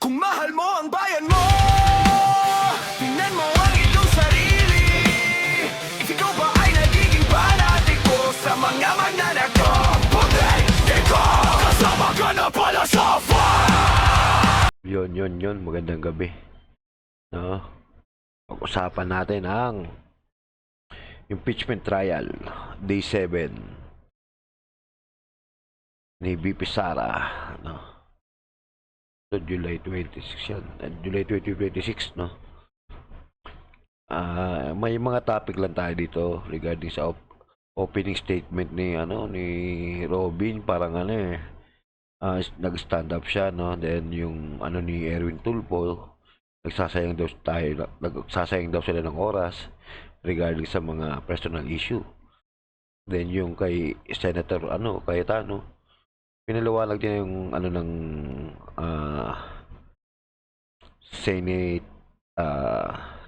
Kung mahal mo ang bayan mo, tingnan mo ang iyong sarili. If ikaw ba ay nagiging panatiko sa mga magnanakaw, puti, ikaw, kasama ka na pala sa Yun. Magandang gabi. No? Pag-usapan natin ang impeachment trial, day 7 ni VP Sara. No? So, July 26 yan. July 2026, no? May mga topic lang tayo dito regarding sa opening statement ni Robin. Parang nag-stand up siya, no? Then yung ni Erwin Tulfo, nagsasayang daw sila ng oras regarding sa mga personal issue. Then yung kay Senator Cayetano, pinaliwanag niya yung ng Senate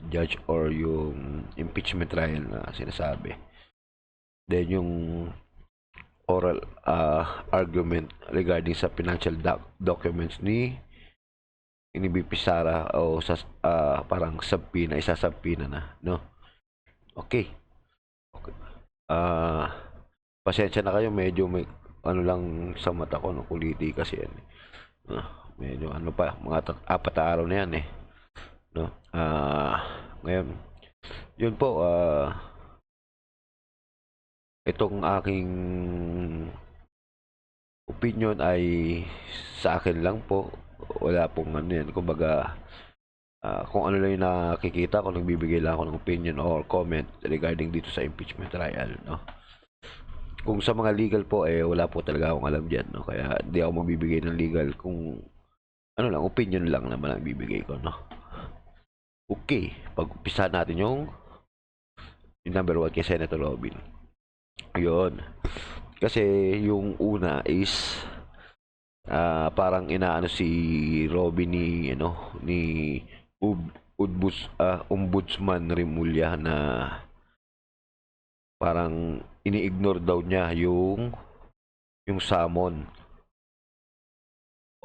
judge or yung impeachment trial na sinasabi. Then yung oral argument regarding sa financial documents ni VP Sara o sa parang isasabpina na, no? Okay. Pasensya na kayo, medyo may lang sa mata ko, no, kuliti kasi yan. Medyo mga 4 na araw na yan, no? Ngayon, yun po, itong aking opinion ay sa akin lang po. Wala pong yan. Kumbaga, kung ano lang yung nakikita ko, nagbibigay lang ako ng opinion or comment regarding dito sa impeachment trial, no? Kung sa mga legal po, wala po talaga akong alam dyan, no? Kaya hindi ako magbibigay ng legal. Kung opinion lang naman ang bibigay ko, no? Okay, pag-umpisa natin yung number 1 kay Senator Robin. Yun. Kasi yung una is parang inaano si Robin ni Ombudsman Remulla na parang ini-ignore daw niya yung summon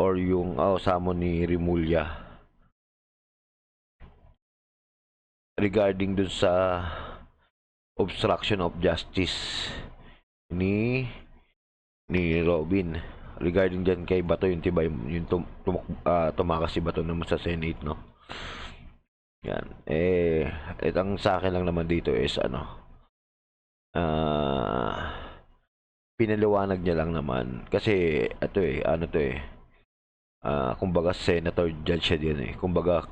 or yung summon ni Remulla regarding dun sa obstruction of justice ni Robin regarding dyan kay Bato, yung tibay yung tumakas si Bato naman sa Senate, no? Yan. Itang sa akin lang naman dito is pinaliwanag niya lang naman kasi kumbaga senator judge siya din, kumbaga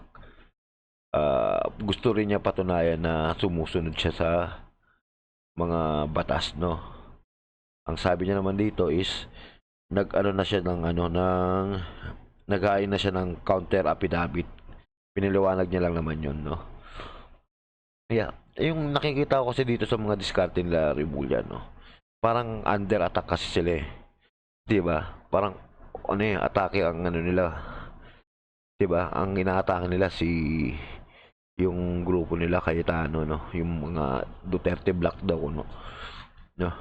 gusto rin niya patunayan na sumusunod siya sa mga batas, no? Ang sabi niya naman dito is nag-hain na siya ng counter affidavit. Pinaliwanag niya lang naman yun, no? Yeah, yung nakikita ko kasi dito sa mga diskarte nila Remulla, no? Parang under attack kasi sila, 'di ba? Parang atake ang nila. 'Di ba? Ang inaatake nila yung grupo nila Cayetano, no? Yung mga Duterte Black daw, no? No.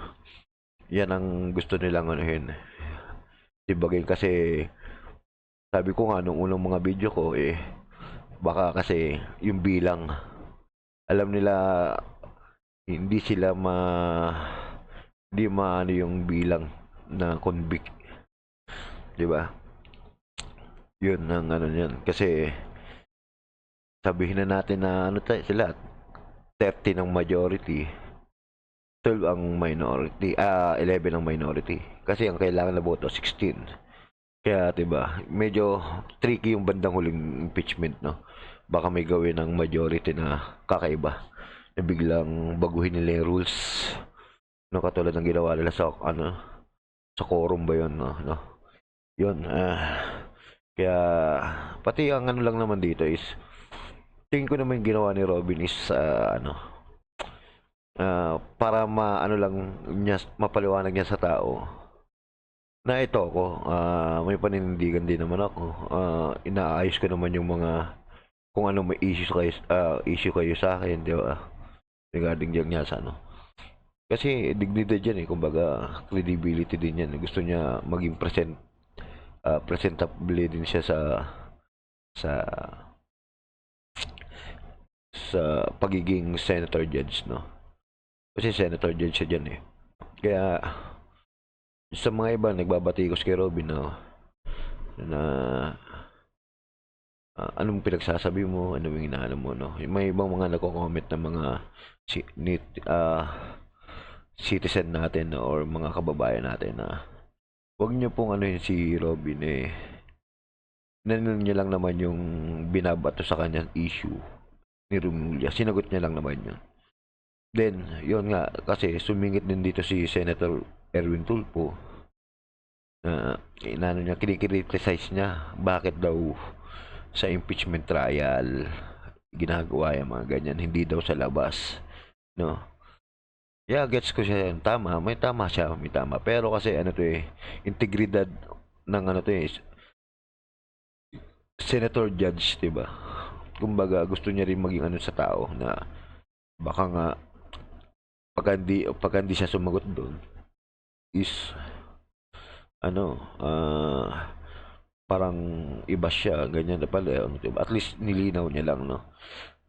Yan ang gusto nilang Dibagay kasi sabi ko nga nung unang mga video ko baka kasi yung bilang alam nila hindi yung bilang na convict, 'di ba? Yun ang yan kasi sabihin na natin na sila 30 ng majority, 12 ang minority, 11 ang minority. Kasi ang kailangan na boto 16. Kaya 'di ba, medyo tricky yung bandang huling impeachment, no? Baka may gawin ng majority na kakaiba. Na biglang baguhin nila yung rules. No, katulad ng ginawa nila sa sa quorum ba 'yon, no? 'Yun, kaya pati ang lang naman dito is tingin ko naman yung ginawa ni Robin is para mapaliwanag niya sa tao na ito ako, may paninindigan din naman ako, inaayos ko naman yung mga kung ano may issue kayo sa akin, di ba, regarding diyan niya sa kasi dignidad yan, kumbaga credibility din yan, gusto niya maging presentable din siya sa sa pagiging senator judge, no? Kasi senator judge siya dyan eh. Kaya sa mga iba nagbabatikos kay Robin na anong pinagsasabi mo, ano yung inaano mo, no? May ibang mga nagko-comment na mga si, nit, citizen natin, no, or mga kababayan natin na wag niyo pong ano yun si Robin eh. Nanon niya lang naman yung binabato sa kanyang issue ni Romulia. Sinagot niya lang naman yun. Then, yun nga, kasi sumingit din dito si Senator Erwin Tulfo na inano niya, kinikriticize niya bakit daw sa impeachment trial ginagawa yung mga ganyan, hindi daw sa labas, no? Yeah, gets ko siya yan. Tama, may tama siya, may tama. Pero kasi ano to eh, integridad ng ano to eh, senator judge, 'di ba? Kumbaga gusto niya rin maging ano sa tao na baka nga pagka hindi siya sumagot doon is ano, parang iba siya, ganyan na pala, ano, diba? At least nilinaw niya lang, no?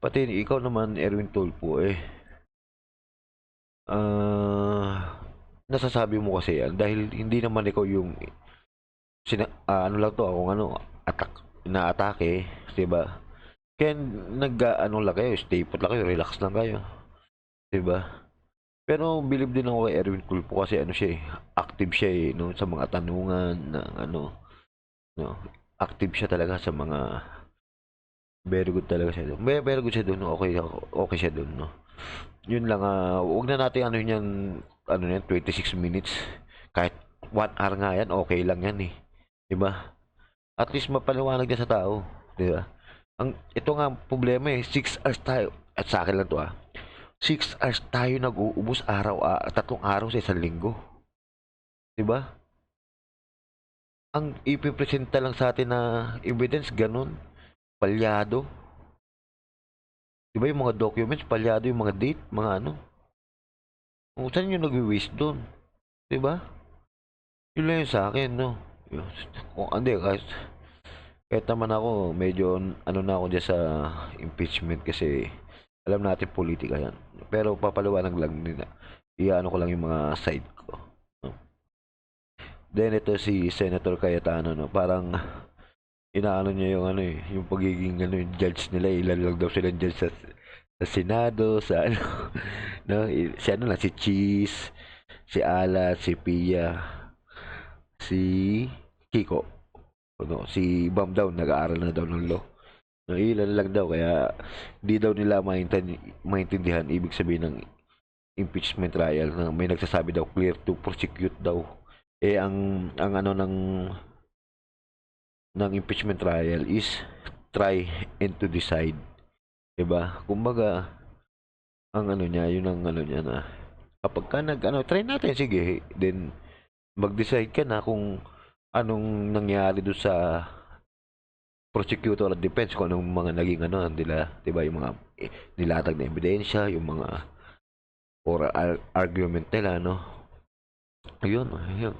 Pati ikaw naman, Erwin Tulfo, eh, nasasabi mo kasi yan dahil hindi naman ikaw yung ano lang to, akong ano, inaatake, 'di ba? Kaya ano lang kayo, stay put lang kayo, relax lang kayo, 'di ba? Pero believe din ako kay Erwin Tulfo kasi ano siya eh, active siya eh, no, sa mga tanungan ng ano, no, active siya talaga sa mga very good talaga siya doon. Very good siya doon, no? Okay, okay siya doon, no. Yun lang, huwag na natin ano yan, ano yan, 26 minutes. Kahit 1 hour nga yan, okay lang yan eh. 'Di ba? At least mapaliwanag niya sa tao, 'di ba? Ito nga ang problema eh, 6 hours tayo. At sa akin lang to 6 hours tayo nag-uubos araw, 3 araw sa isang linggo. 'Di ba? Ang ipipresenta lang sa atin na evidence ganun, palyado. 'Di ba yung mga documents, palyado yung mga date, mga ano. Kung saan yung nag-waste doon, 'di ba? Yun lang yung sa akin, no. Kung hindi, kahit naman ako, medyo ano na ako dyan sa impeachment kasi alam natin politika yan. Pero papaliwanag lang din na iano ko lang yung mga side ko. No? Then ito si Senator Cayetano, no, parang inaano niya yung ano eh, yung pagiging ano, yung judge nila, ilan lang daw silang judge sa Senado, sa ano, no, si ano lang, si Cheese, si Ala, si Pia, si Kiko, ano, si Bam daw, nag-aaral na daw ng law. No, ilan lang daw, kaya di daw nila maintindihan ibig sabihin ng impeachment trial na may nagsasabi daw clear to prosecute daw. Eh ang ano ng impeachment trial is try and to decide. 'Di ba? Kumbaga ang ano niya, yun ang ano niya na kapag ka try natin, sige, then mag-decide ka na kung anong nangyari doon sa prosecutor at defense, kung anong mga naging ano nila, 'di ba, yung mga nilatag na ebidensya, yung mga oral argument nila, no. Ayun,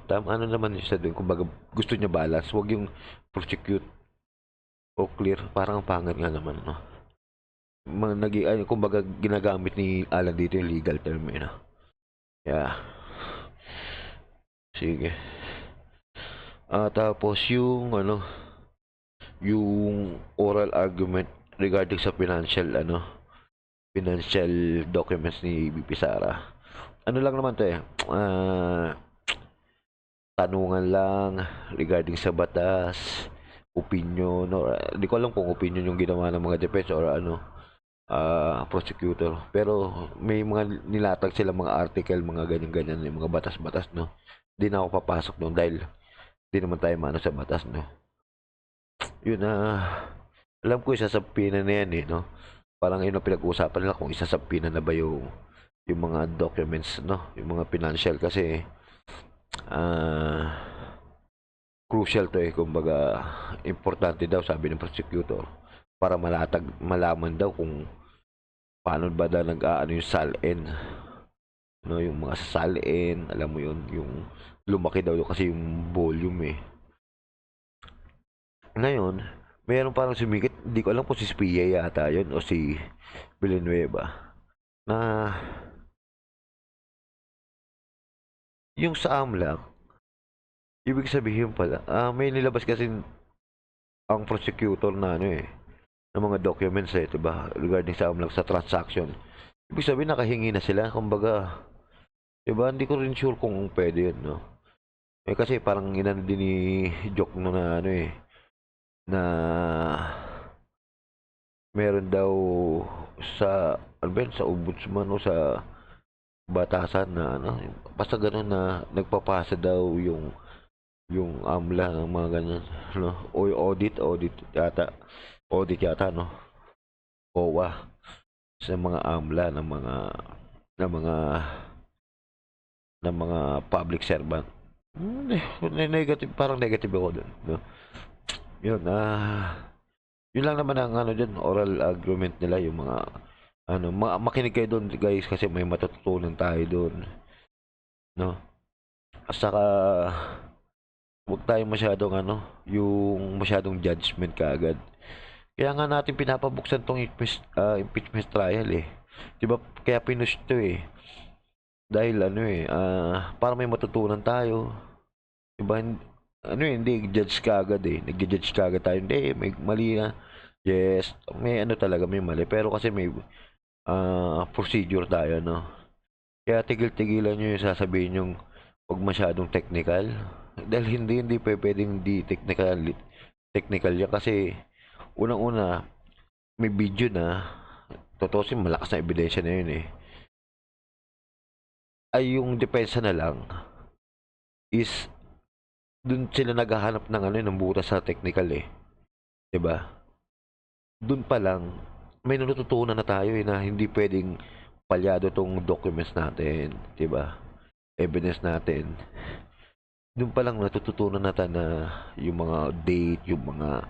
tama ano naman siya doon, kumbaga gusto niya balance, wag yung prosecute o clear, parang pangit nga naman, no. Mga naging kumbaga ginagamit ni Alan dito yung legal term, no. Yeah. Sige. Tapos yung ano, yung oral argument regarding sa financial documents ni BP Sara. Ano lang naman to eh, tanungan lang regarding sa batas, opinion, or hindi ko alam kung opinion yung ginawa ng mga defense or ano, prosecutor. Pero may mga nilatag sila mga article, mga ganyan-ganyan, yung mga batas-batas, no. Hindi na ako papasok doon dahil hindi naman tayo mano sa batas, no. Yun alam ko isasapinan na yan eh, no. Parang yun ang pinag-uusapan nila kung isasapinan na ba yung mga documents, no, yung mga financial kasi crucial to eh, kumbaga importante daw sabi ng prosecutor para malaman daw kung paano ba daw nag-aano yung salin, no, yung mga salin, alam mo yun, yung lumaki daw kasi yung volume eh. Ngayon, Meron parang sumikit, hindi ko alam kung si Spia yata yun o si Villanueva na yung sa AMLAC, ibig sabihin pala, may nilabas kasi ang prosecutor na ano eh, ng mga documents eh, diba? Regarding sa AMLAC sa transaction. Ibig sabihin nakahingi na sila, kumbaga, diba? Hindi ko rin sure kung pwede yun, no? Eh kasi parang inano din ni Joke no na ano eh, na meron daw sa ano ba yun, sa ombudsman o sa batasan na ano, basta ganun na nagpapasa daw yung AMLA ng mga ganyan, no? O yung audit yata, no? OWA sa mga AMLA ng mga public servant. Negative, parang negative ako dun, no? Yun, yun lang naman ang ano dyan, oral argument nila, yung mga ano, makinig kayo doon guys kasi may matututunan tayo doon, no? At saka huwag tayong masyadong ano, yung masyadong judgment kaagad. Kaya nga natin pinapabuksan tong impeachment trial eh. 'Di ba? Kaya pinush to eh. Dahil ano eh, para may matutunan tayo. 'Di ba? Ano eh, hindi judge kaagad eh. Nagja-judge kaagad tayo. Hindi, may mali na. Yes, may ano talaga, may mali. Pero kasi may procedure tayo, no? Kaya tigil-tigilan nyo yung sasabihin yung huwag masyadong technical. Dahil hindi pwedeng di technical yan kasi unang-una may video na totoo malakas na ebidensya na yun eh. Ay yung depensa na lang is dun sila naghahanap ng ano ng butas sa technical eh. 'Di ba? Dun pa lang may natututunan na tayo eh na hindi pwedeng palyado tong documents natin, 'di ba? Evidence natin. Doon pa lang natututunan natin na yung mga date, yung mga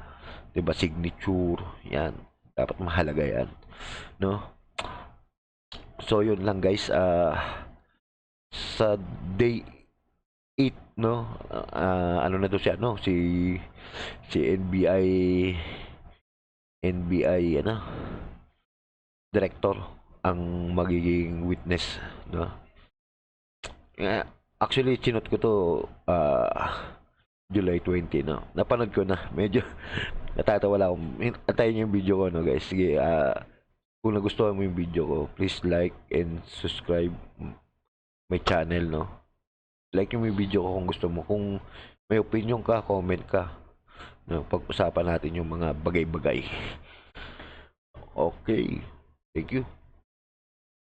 'di ba signature, 'yan. Dapat mahalaga 'yan, no? So yun lang guys, sa day 8 no, ano na to siya no, si NBI ano, director ang magiging witness, no? Actually, chinot ko to July 20, no? Napanood ko na. Medyo natatawa lang ako. Antayin niyo yung video ko, no, guys? Sige, kung nagustuhan mo yung video ko, please like and subscribe my channel, no? Like yung video ko kung gusto mo. Kung may opinion ka, comment ka. No? Pag-usapan natin yung mga bagay-bagay. Okay. Thank you.